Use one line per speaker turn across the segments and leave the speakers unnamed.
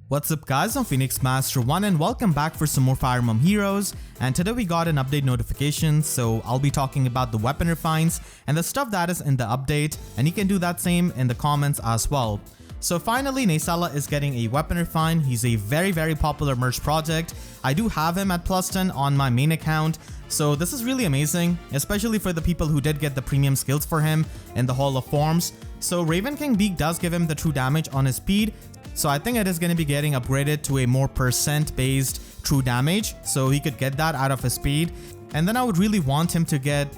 What's up guys, I'm Phoenix Master 1 and welcome back for some more Fire Emblem Heroes, and today we got an update notification, so I'll be talking about the weapon refines and the stuff that is in the update, and you can do that same in the comments as well. So finally Neasala is getting a weapon refine. He's a very popular merch project. I do have him at +10 on my main account, so this is really amazing, especially for the people who did get the premium skills for him in the Hall of Forms. So Raven King Beak does give him the true damage on his speed, so I think it is going to be getting upgraded to a more percent based true damage, so he could get that out of his speed. And then I would really want him to get,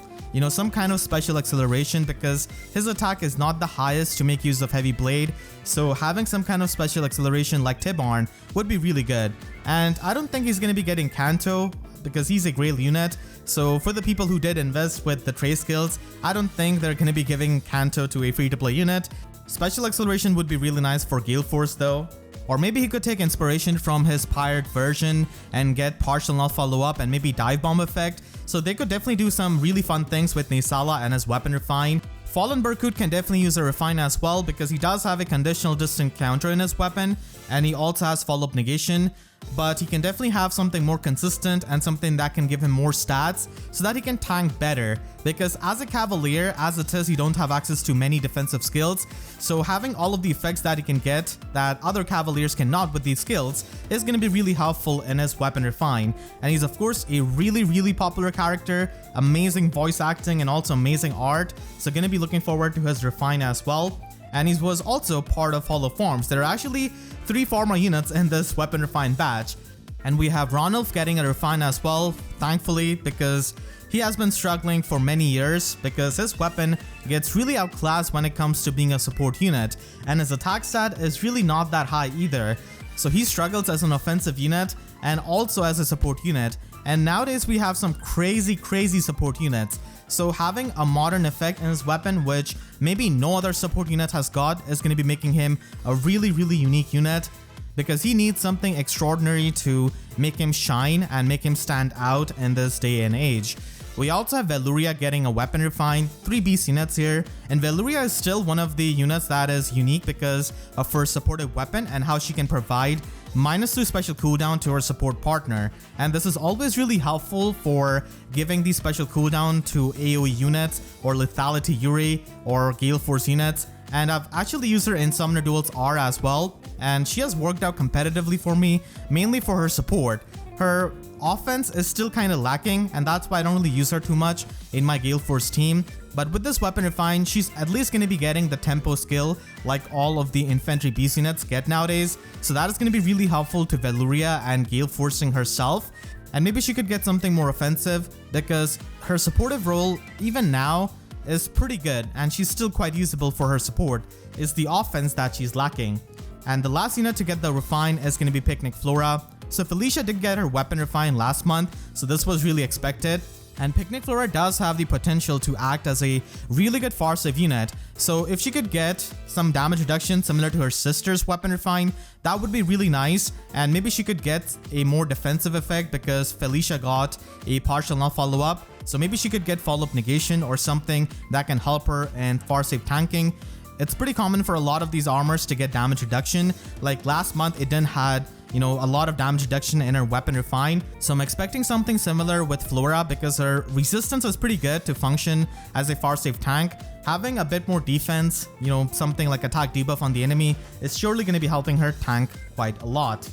some kind of special acceleration, because his attack is not the highest to make use of heavy blade, so having some kind of special acceleration like Tibarn would be really good. And I don't think he's going to be getting Kanto because he's a grail unit, so for the people who did invest with the Trace skills, I don't think they're going to be giving Kanto to a free to play unit. Special acceleration would be really nice for Gale Force though. Or maybe he could take inspiration from his pirate version and get partial null follow up and maybe dive bomb effect. So they could definitely do some really fun things with Neasala and his weapon refine. Fallen Berkut can definitely use a refine as well, because he does have a conditional distant counter in his weapon, and he also has follow up negation. But he can definitely have something more consistent and something that can give him more stats so that he can tank better, because as a cavalier as it is, you don't have access to many defensive skills, so having all of the effects that he can get that other cavaliers cannot with these skills is going to be really helpful in his weapon refine. And he's of course a really popular character, amazing voice acting and also amazing art, so going to be looking forward to his refine as well. And he was also part of Hall of Forms. There are actually 3 Pharma units in this weapon refine batch. And we have Ranulf getting a refine as well, thankfully, because he has been struggling for many years because his weapon gets really outclassed when it comes to being a support unit, and his attack stat is really not that high either. So he struggles as an offensive unit and also as a support unit, and nowadays we have some crazy support units. So having a modern effect in his weapon, which maybe no other support unit has got, is going to be making him a really unique unit, because he needs something extraordinary to make him shine and make him stand out in this day and age. We also have Velouria getting a weapon refine, 3 beast units here, and Velouria is still one of the units that is unique because of her supportive weapon and how she can provide -2 special cooldown to her support partner, and this is always really helpful for giving these special cooldown to AoE units or Lethality Yuri or Gale Force units. And I've actually used her in Summoner Duels R as well, and she has worked out competitively for me, mainly for her support. Her offense is still kind of lacking, and that's why I don't really use her too much in my Gale Force team. But with this weapon refine, she's at least going to be getting the tempo skill like all of the infantry beast units get nowadays. So that is going to be really helpful to Velouria and Gale Forcing herself. And maybe she could get something more offensive, because her supportive role, even now, is pretty good, and she's still quite usable for her support. It's the offense that she's lacking. And the last unit to get the refine is going to be Picnic Flora. So Felicia did get her weapon refine last month, so this was really expected. And Picnic Flora does have the potential to act as a really good far save unit, so if she could get some damage reduction similar to her sister's weapon refine, that would be really nice. And maybe she could get a more defensive effect because Felicia got a partial null follow up, so maybe she could get follow up negation or something that can help her in far save tanking. It's pretty common for a lot of these armors to get damage reduction. Like last month, Eden had a lot of damage reduction in her weapon refine, so I'm expecting something similar with Flora, because her resistance is pretty good to function as a far save tank. Having a bit more defense, something like attack debuff on the enemy, is surely going to be helping her tank quite a lot.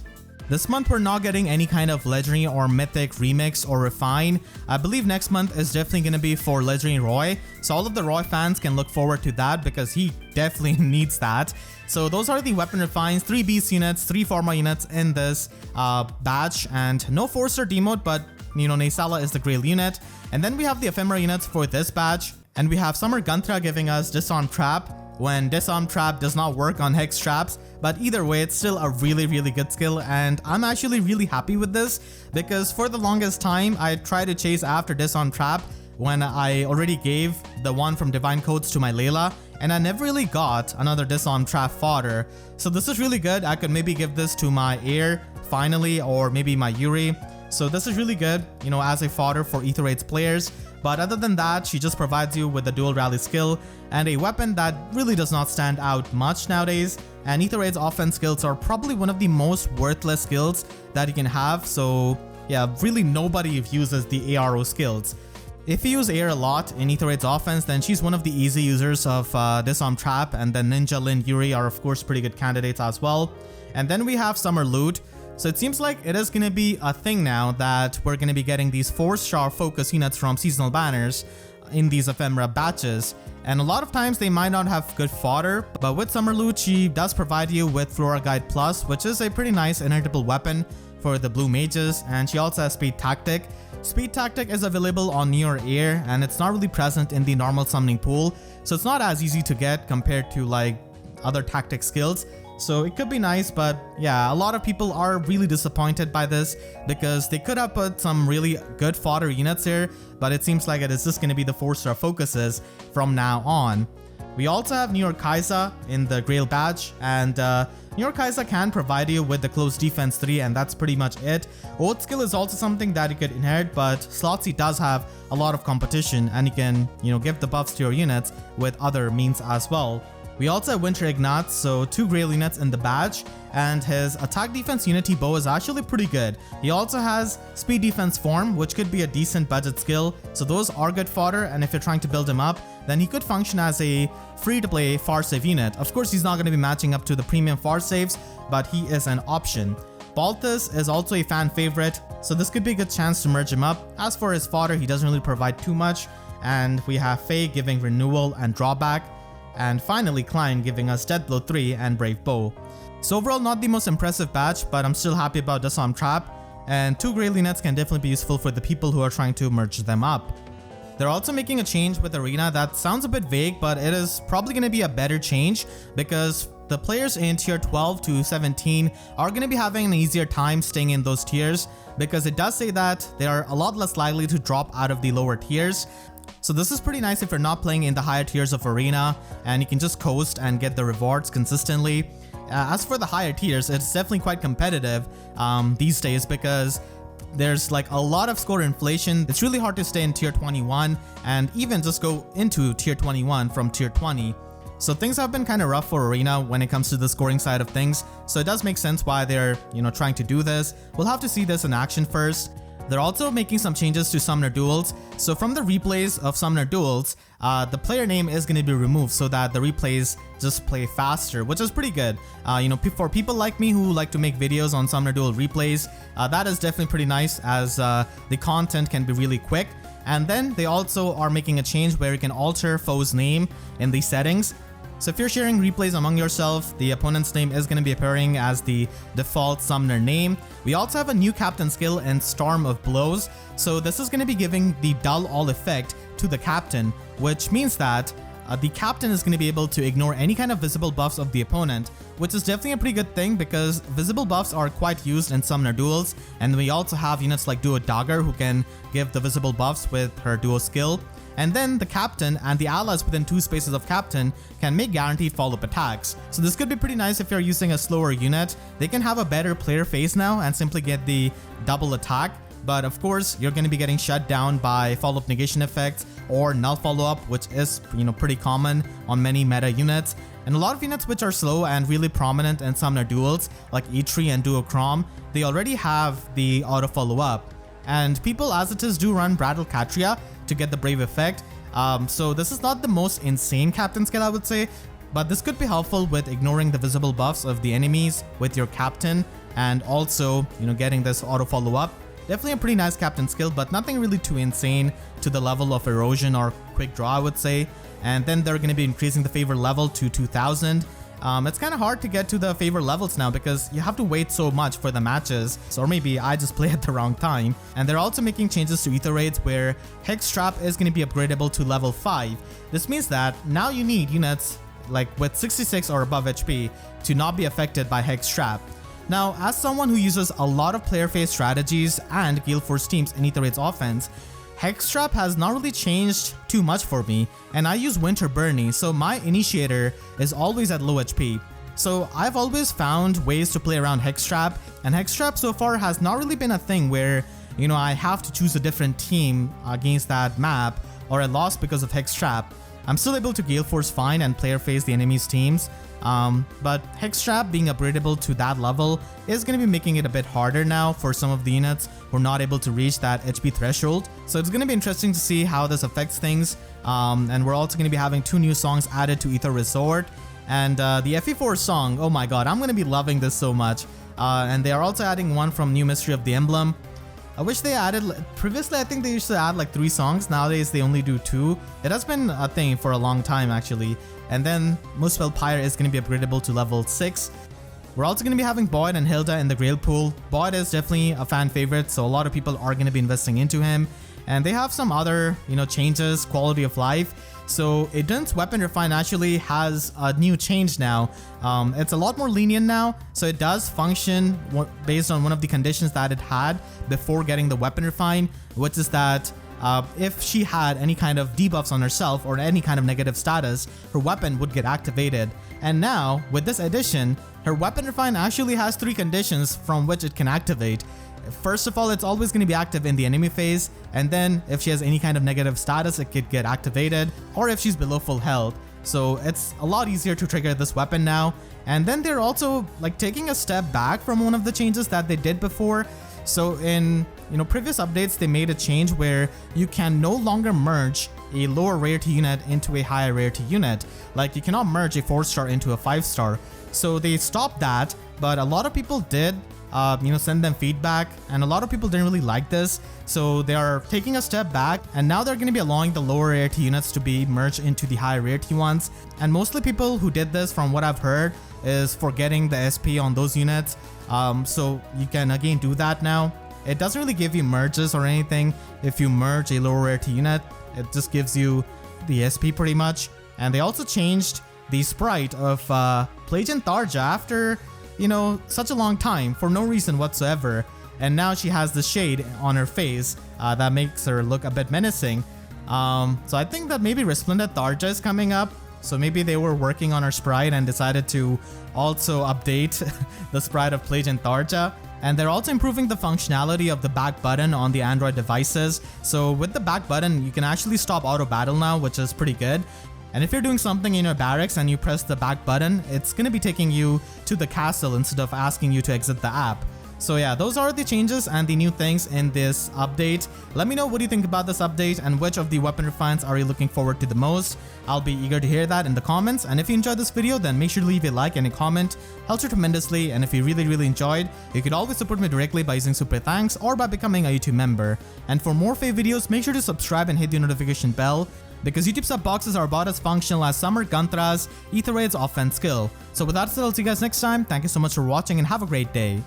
This month we're not getting any kind of legendary or mythic remix or refine. I believe next month is definitely going to be for legendary Roy, so all of the Roy fans can look forward to that because he definitely needs that. So those are the weapon refines, 3 beast units, 3 Pharma units in this batch, and no Forcer demote, but Neasala is the grail unit. And then we have the Ephemera units for this batch, and we have Summer Gunnthra giving us Disarm Trap when Disarm Trap does not work on Hex Traps, but either way it's still a really good skill, and I'm actually really happy with this, because for the longest time I tried to chase after Disarm Trap when I already gave the one from Divine Codes to my Layla, and I never really got another Disarm Trap fodder. So this is really good. I could maybe give this to my Air finally, or maybe my Yuri. So this is really good, as a fodder for Aether Raids players. But other than that, she just provides you with a dual rally skill and a weapon that really does not stand out much nowadays. And Aether Raids offense skills are probably one of the most worthless skills that you can have. So yeah, really nobody uses the ARO skills. If you use air a lot in Aether Raids offense, then she's one of the easy users of Disarm Trap, and then Ninja, Lin, Yuri are of course pretty good candidates as well. And then we have Summer Lute. So it seems like it is going to be a thing now that we're going to be getting these 4-star focus units from seasonal banners in these ephemera batches. And a lot of times they might not have good fodder, but with Summer Lute, she does provide you with Flora Guide Plus, which is a pretty nice inheritable weapon for the blue mages. And she also has Speed Tactic. Speed Tactic is available on Near Air, and it's not really present in the normal summoning pool, so it's not as easy to get compared to like other tactic skills. So it could be nice, but yeah, a lot of people are really disappointed by this because they could have put some really good fodder units here, but it seems like it is just going to be the 4-star focuses from now on. We also have Year Kyza in the Grail badge, and Year Kyza can provide you with the close defense 3, and that's pretty much it. Oath skill is also something that you could inherit, but Slotsy does have a lot of competition, and you can, give the buffs to your units with other means as well. We also have Winter Ignatz, so 2 Grail units in the badge, and his attack defense unity bow is actually pretty good. He also has speed defense form, which could be a decent budget skill, so those are good fodder, and if you're trying to build him up, then he could function as a free-to-play far save unit. Of course, he's not going to be matching up to the premium far saves, but he is an option. Balthus is also a fan favorite, so this could be a good chance to merge him up. As for his fodder, he doesn't really provide too much, and we have Faye giving renewal and drawback, and finally Klein giving us Death Blow 3 and Brave Bow. So overall, not the most impressive batch, but I'm still happy about Disarm Trap, and 2 Grail units can definitely be useful for the people who are trying to merge them up. They're also making a change with Arena that sounds a bit vague, but it is probably going to be a better change because the players in tier 12 to 17 are going to be having an easier time staying in those tiers, because it does say that they are a lot less likely to drop out of the lower tiers. So this is pretty nice if you're not playing in the higher tiers of Arena and you can just coast and get the rewards consistently. As for the higher tiers, it's definitely quite competitive these days because there's like a lot of score inflation. It's really hard to stay in tier 21 and even just go into tier 21 from tier 20. So things have been kind of rough for Arena when it comes to the scoring side of things. So it does make sense why they're, trying to do this. We'll have to see this in action first. They're also making some changes to Summoner Duels. So from the replays of Summoner Duels, the player name is going to be removed so that the replays just play faster, which is pretty good. For people like me who like to make videos on Summoner Duel replays, that is definitely pretty nice as the content can be really quick. And then they also are making a change where you can alter foe's name in the settings. So if you're sharing replays among yourself, the opponent's name is going to be appearing as the default summoner name. We also have a new captain skill in Storm of Blows. So this is going to be giving the dull all effect to the captain, which means that the captain is going to be able to ignore any kind of visible buffs of the opponent, which is definitely a pretty good thing because visible buffs are quite used in Summoner Duels. And we also have units like Duo Dagger who can give the visible buffs with her duo skill. And then the captain and the allies within 2 spaces of captain can make guaranteed follow-up attacks. So this could be pretty nice if you're using a slower unit. They can have a better player phase now and simply get the double attack. But of course, you're going to be getting shut down by follow-up negation effects or null follow-up, which is, pretty common on many meta units. And a lot of units which are slow and really prominent in Summoner Duels, like E3 and Duochrome, they already have the auto follow-up. And people as it is do run Brattle Katria to get the Brave effect. So this is not the most insane captain skill, I would say, but this could be helpful with ignoring the visible buffs of the enemies with your captain and also, getting this auto follow-up. Definitely a pretty nice captain skill, but nothing really too insane to the level of erosion or quick draw, I would say. And then they're going to be increasing the favor level to 2000. It's kind of hard to get to the favor levels now because you have to wait so much for the matches, so or maybe I just play at the wrong time. And they're also making changes to Aether Raids where Hex Trap is going to be upgradable to level 5. This means that now you need units like with 66 or above HP to not be affected by Hex Trap. Now, as someone who uses a lot of player phase strategies and Gale Force teams in Aether Raids offense, Hex Trap has not really changed too much for me, and I use Winter Burnie, so my initiator is always at low HP. So I've always found ways to play around Hex Trap, and Hex Trap so far has not really been a thing where I have to choose a different team against that map, or I lost because of Hex Trap, I'm still able to Gale Force fine and player phase the enemy's teams. But Hex Trap being upgradable to that level is going to be making it a bit harder now for some of the units who are not able to reach that HP threshold. So it's going to be interesting to see how this affects things. And we're also going to be having 2 new songs added to Aether Resort. And the FE4 song, oh my god, I'm going to be loving this so much. And they are also adding one from New Mystery of the Emblem. I wish they added, previously I think they used to add like 3 songs, nowadays they only do 2. It has been a thing for a long time actually. And then Muspel Pyre is going to be upgradable to level 6. We're also going to be having Boyd and Hilda in the Grail pool. Boyd is definitely a fan favorite, so a lot of people are going to be investing into him. And they have some other, changes, quality of life. So Eden's Weapon Refine actually has a new change now. It's a lot more lenient now, so it does function based on one of the conditions that it had before getting the Weapon Refine, which is that if she had any kind of debuffs on herself or any kind of negative status, her weapon would get activated. And now, with this addition, her Weapon Refine actually has 3 conditions from which it can activate. First of all, it's always going to be active in the enemy phase, and then if she has any kind of negative status, it could get activated, or if she's below full health. So it's a lot easier to trigger this weapon now. And then they're also taking a step back from one of the changes that they did before. So in previous updates, they made a change where you can no longer merge a lower rarity unit into a higher rarity unit. Like you cannot merge a 4-star into a 5-star. So they stopped that, but a lot of people did send them feedback, and a lot of people didn't really like this, so they are taking a step back, and now they're going to be allowing the lower rarity units to be merged into the higher rarity ones. And mostly people who did this, from what I've heard, is forgetting the SP on those units. So you can again do that now. It doesn't really give you merges or anything if you merge a lower rarity unit. It just gives you the SP pretty much. And they also changed the sprite of Plagian Tharja after such a long time for no reason whatsoever. And now she has the shade on her face that makes her look a bit menacing. So I think that maybe Resplendent Tharja is coming up. So maybe they were working on her sprite and decided to also update the sprite of Plagian Tharja. And they're also improving the functionality of the back button on the Android devices. So with the back button, you can actually stop auto battle now, which is pretty good. And if you're doing something in your barracks and you press the back button, it's going to be taking you to the castle instead of asking you to exit the app. So yeah, those are the changes and the new things in this update. Let me know what you think about this update and which of the weapon refines are you looking forward to the most. I'll be eager to hear that in the comments. And if you enjoyed this video, then make sure to leave a like and a comment. Helps you tremendously. And if you really enjoyed, you could always support me directly by using super thanks or by becoming a YouTube member. And for more Fae videos, make sure to subscribe and hit the notification bell, because YouTube sub boxes are about as functional as Summer Gunthra's Aether Raids offense skill. So with that said, I'll see you guys next time. Thank you so much for watching and have a great day.